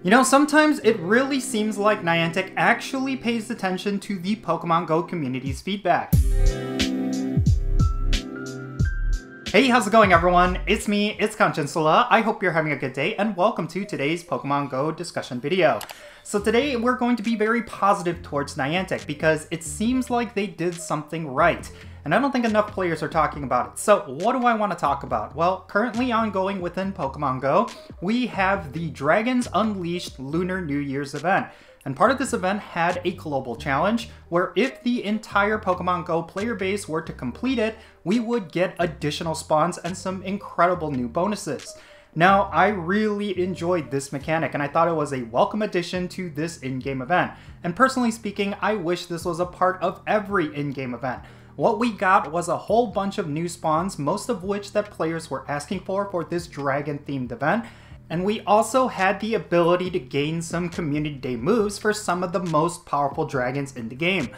You know, sometimes it really seems like Niantic actually pays attention to the Pokemon GO community's feedback. Hey, how's it going everyone? It's me, it's Jinsula. I hope you're having a good day and welcome to today's Pokemon GO discussion video. So today we're going to be very positive towards Niantic because it seems like they did something right. And I don't think enough players are talking about it. So what do I want to talk about? Well, currently ongoing within Pokemon GO, we have the Dragons Unleashed Lunar New Year's event. And part of this event had a global challenge where if the entire Pokemon GO player base were to complete it, we would get additional spawns and some incredible new bonuses. Now, I really enjoyed this mechanic and I thought it was a welcome addition to this in-game event. And personally speaking, I wish this was a part of every in-game event. What we got was a whole bunch of new spawns, most of which that players were asking for this dragon-themed event. And we also had the ability to gain some Community Day moves for some of the most powerful dragons in the game.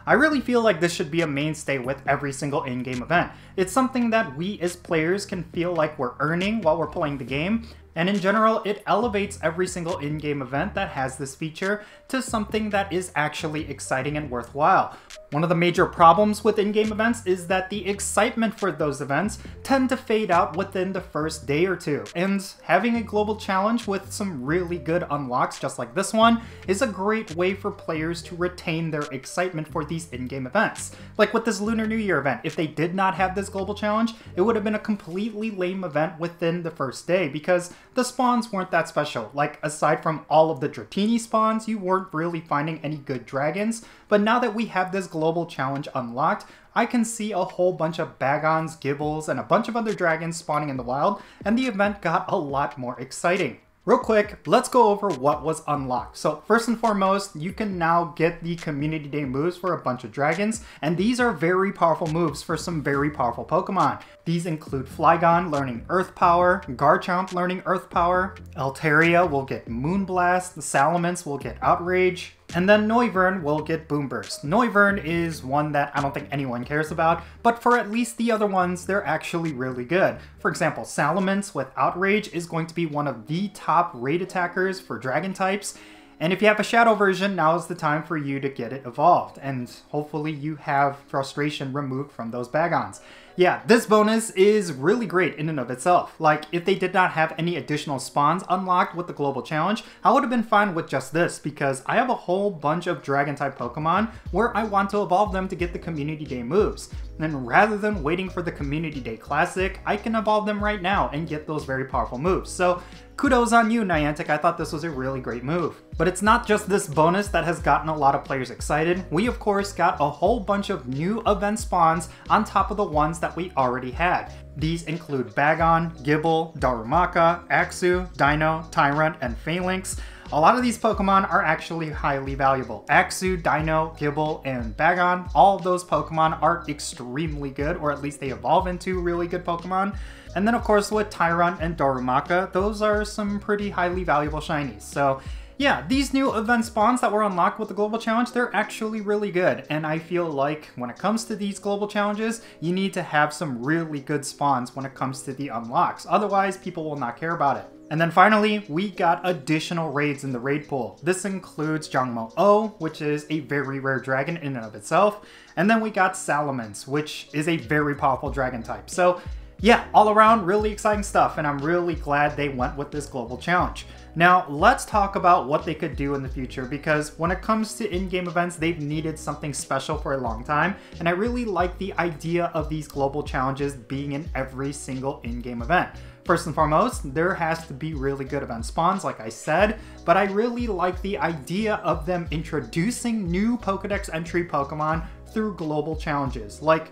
I really feel like this should be a mainstay with every single in-game event. It's something that we as players can feel like we're earning while we're playing the game. And in general, it elevates every single in-game event that has this feature to something that is actually exciting and worthwhile. One of the major problems with in-game events is that the excitement for those events tend to fade out within the first day or two. And having a global challenge with some really good unlocks just like this one is a great way for players to retain their excitement for these in-game events. Like with this Lunar New Year event, if they did not have this global challenge, it would have been a completely lame event within the first day because the spawns weren't that special. Like, aside from all of the Dratini spawns, you weren't really finding any good dragons. But now that we have this global challenge unlocked, I can see a whole bunch of Bagons, Gibbles, and a bunch of other dragons spawning in the wild, and the event got a lot more exciting. Real quick, let's go over what was unlocked. So first and foremost, you can now get the Community Day moves for a bunch of dragons, and these are very powerful moves for some very powerful Pokemon. These include Flygon learning Earth Power, Garchomp learning Earth Power, Altaria will get Moonblast, the Salamence will get Outrage, and then Noivern will get Boom Burst. Noivern is one that I don't think anyone cares about, but for at least the other ones, they're actually really good. For example, Salamence with Outrage is going to be one of the top raid attackers for dragon types. And if you have a Shadow version, now is the time for you to get it evolved. And hopefully you have Frustration removed from those Bagons. Yeah, this bonus is really great in and of itself. Like, if they did not have any additional spawns unlocked with the global challenge, I would have been fine with just this because I have a whole bunch of dragon-type Pokemon where I want to evolve them to get the Community Day moves. And rather than waiting for the Community Day Classic, I can evolve them right now and get those very powerful moves. So kudos on you, Niantic. I thought this was a really great move. But it's not just this bonus that has gotten a lot of players excited. We of course got a whole bunch of new event spawns on top of the ones that we already had. These include Bagon, Gible, Darumaka, Axew, Dino, Tyrant, and Phalanx. A lot of these Pokemon are actually highly valuable. Axew, Dino, Gible, and Bagon, all of those Pokemon are extremely good, or at least they evolve into really good Pokemon. And then of course with Tyrant and Darumaka, those are some pretty highly valuable shinies. So yeah, these new event spawns that were unlocked with the global challenge, they're actually really good. And I feel like when it comes to these global challenges, you need to have some really good spawns when it comes to the unlocks. Otherwise, people will not care about it. And then finally, we got additional raids in the raid pool. This includes Jangmo-O, which is a very rare dragon in and of itself. And then we got Salamence, which is a very powerful dragon type. So yeah, all around really exciting stuff, and I'm really glad they went with this global challenge. Now, let's talk about what they could do in the future, because when it comes to in-game events, they've needed something special for a long time, and I really like the idea of these global challenges being in every single in-game event. First and foremost, there has to be really good event spawns, like I said, but I really like the idea of them introducing new Pokedex entry Pokemon through global challenges. Like,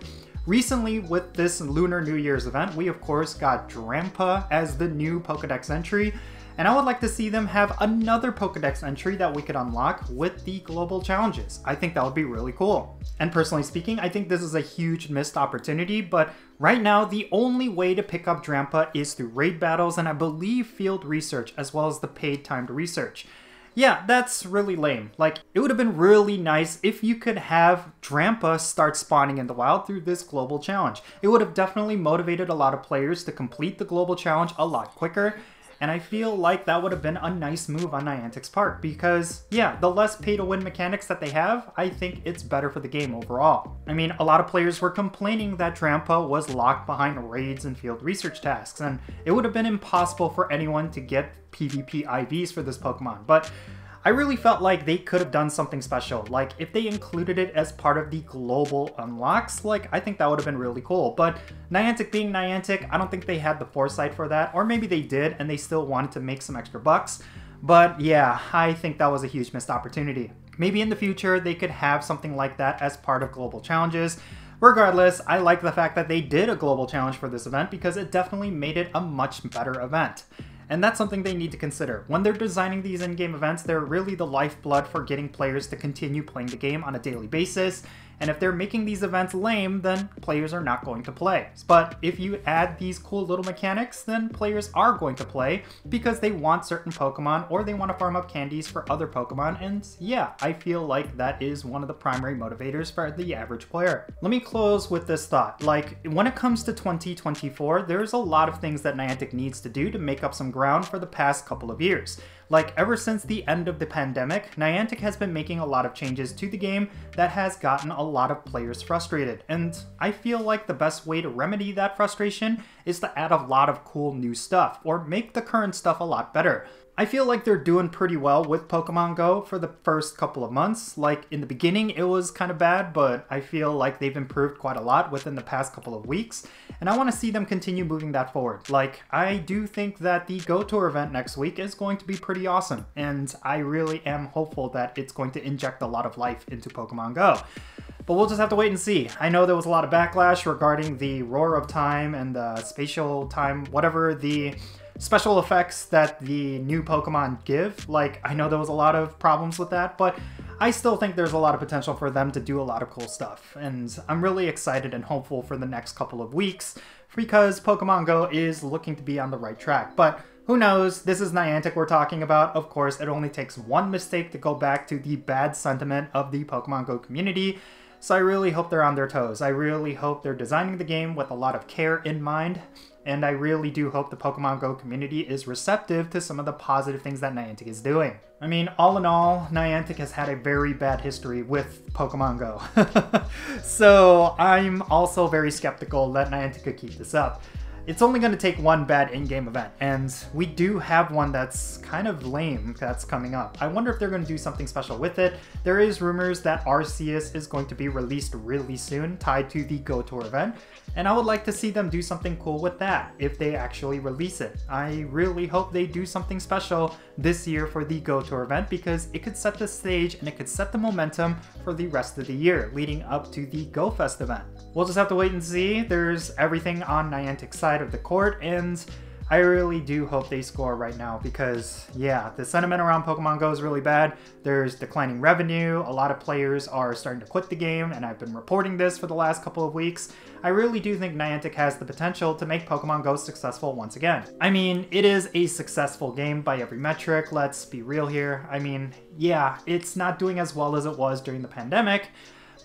recently with this Lunar New Year's event, we of course got Drampa as the new Pokedex entry, and I would like to see them have another Pokedex entry that we could unlock with the global challenges. I think that would be really cool. And personally speaking, I think this is a huge missed opportunity, but right now the only way to pick up Drampa is through raid battles and I believe field research as well as the paid timed research. Yeah, that's really lame. Like, it would have been really nice if you could have Drampa start spawning in the wild through this global challenge. It would have definitely motivated a lot of players to complete the global challenge a lot quicker. And I feel like that would have been a nice move on Niantic's part because, yeah, the less pay-to-win mechanics that they have, I think it's better for the game overall. I mean, a lot of players were complaining that Drampa was locked behind raids and field research tasks, and it would have been impossible for anyone to get PvP IVs for this Pokemon, but I really felt like they could have done something special. Like, if they included it as part of the global unlocks, like, I think that would have been really cool. But Niantic being Niantic, I don't think they had the foresight for that. Or maybe they did, and they still wanted to make some extra bucks. But yeah, I think that was a huge missed opportunity. Maybe in the future, they could have something like that as part of global challenges. Regardless, I like the fact that they did a global challenge for this event because it definitely made it a much better event. And that's something they need to consider. When they're designing these in-game events, they're really the lifeblood for getting players to continue playing the game on a daily basis. And if they're making these events lame, then players are not going to play. But if you add these cool little mechanics, then players are going to play because they want certain Pokemon or they want to farm up candies for other Pokemon. And yeah, I feel like that is one of the primary motivators for the average player. Let me close with this thought. Like, when it comes to 2024, there's a lot of things that Niantic needs to do to make up some ground for the past couple of years. Like, ever since the end of the pandemic, Niantic has been making a lot of changes to the game that has gotten a lot of players frustrated, and I feel like the best way to remedy that frustration is to add a lot of cool new stuff, or make the current stuff a lot better. I feel like they're doing pretty well with Pokemon Go for the first couple of months. Like, in the beginning it was kind of bad, but I feel like they've improved quite a lot within the past couple of weeks, and I want to see them continue moving that forward. Like, I do think that the Go Tour event next week is going to be pretty awesome, and I really am hopeful that it's going to inject a lot of life into Pokemon Go. But we'll just have to wait and see. I know there was a lot of backlash regarding the Roar of Time and the Spatial Time, whatever the special effects that the new Pokemon give. Like, I know there was a lot of problems with that, but I still think there's a lot of potential for them to do a lot of cool stuff. And I'm really excited and hopeful for the next couple of weeks because Pokemon Go is looking to be on the right track. But who knows? This is Niantic we're talking about. Of course, it only takes one mistake to go back to the bad sentiment of the Pokemon Go community. So I really hope they're on their toes. I really hope they're designing the game with a lot of care in mind. And I really do hope the Pokemon Go community is receptive to some of the positive things that Niantic is doing. I mean, all in all, Niantic has had a very bad history with Pokemon Go. So I'm also very skeptical that Niantic could keep this up. It's only going to take one bad in-game event, and we do have one that's kind of lame that's coming up. I wonder if they're going to do something special with it. There is rumors that Arceus is going to be released really soon, tied to the Go Tour event, and I would like to see them do something cool with that if they actually release it. I really hope they do something special this year for the Go Tour event because it could set the stage and it could set the momentum for the rest of the year leading up to the Go Fest event. We'll just have to wait and see. There's everything on Niantic's side of the court, and I really do hope they score right now because, yeah, the sentiment around Pokemon Go is really bad. There's declining revenue, a lot of players are starting to quit the game, and I've been reporting this for the last couple of weeks. I really do think Niantic has the potential to make Pokemon Go successful once again. I mean, it is a successful game by every metric, let's be real here. I mean, yeah, it's not doing as well as it was during the pandemic,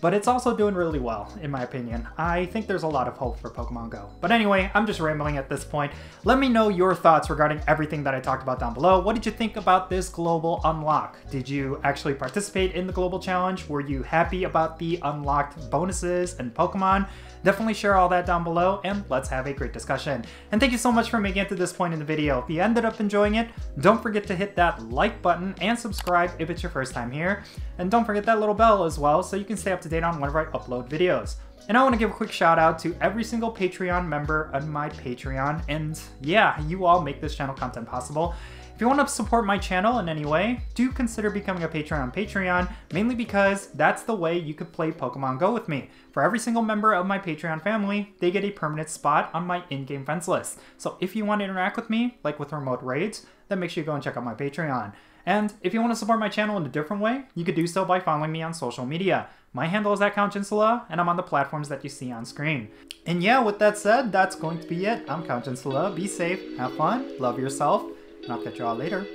but it's also doing really well, in my opinion. I think there's a lot of hope for Pokemon Go. But anyway, I'm just rambling at this point. Let me know your thoughts regarding everything that I talked about down below. What did you think about this global unlock? Did you actually participate in the global challenge? Were you happy about the unlocked bonuses and Pokemon? Definitely share all that down below, and let's have a great discussion. And thank you so much for making it to this point in the video. If you ended up enjoying it, don't forget to hit that like button and subscribe if it's your first time here. And don't forget that little bell as well so you can stay up to date on whenever I upload videos. And I want to give a quick shout out to every single Patreon member on my Patreon. And yeah, you all make this channel content possible. If you want to support my channel in any way, do consider becoming a patron on Patreon, mainly because that's the way you could play Pokemon Go with me. For every single member of my Patreon family, they get a permanent spot on my in-game friends list. So if you want to interact with me, like with remote raids, then make sure you go and check out my Patreon. And if you want to support my channel in a different way, you could do so by following me on social media. My handle is @Jinsula, and I'm on the platforms that you see on screen. And yeah, with that said, that's going to be it. I'm Jinsula. Be safe, have fun, love yourself, and I'll catch you all later.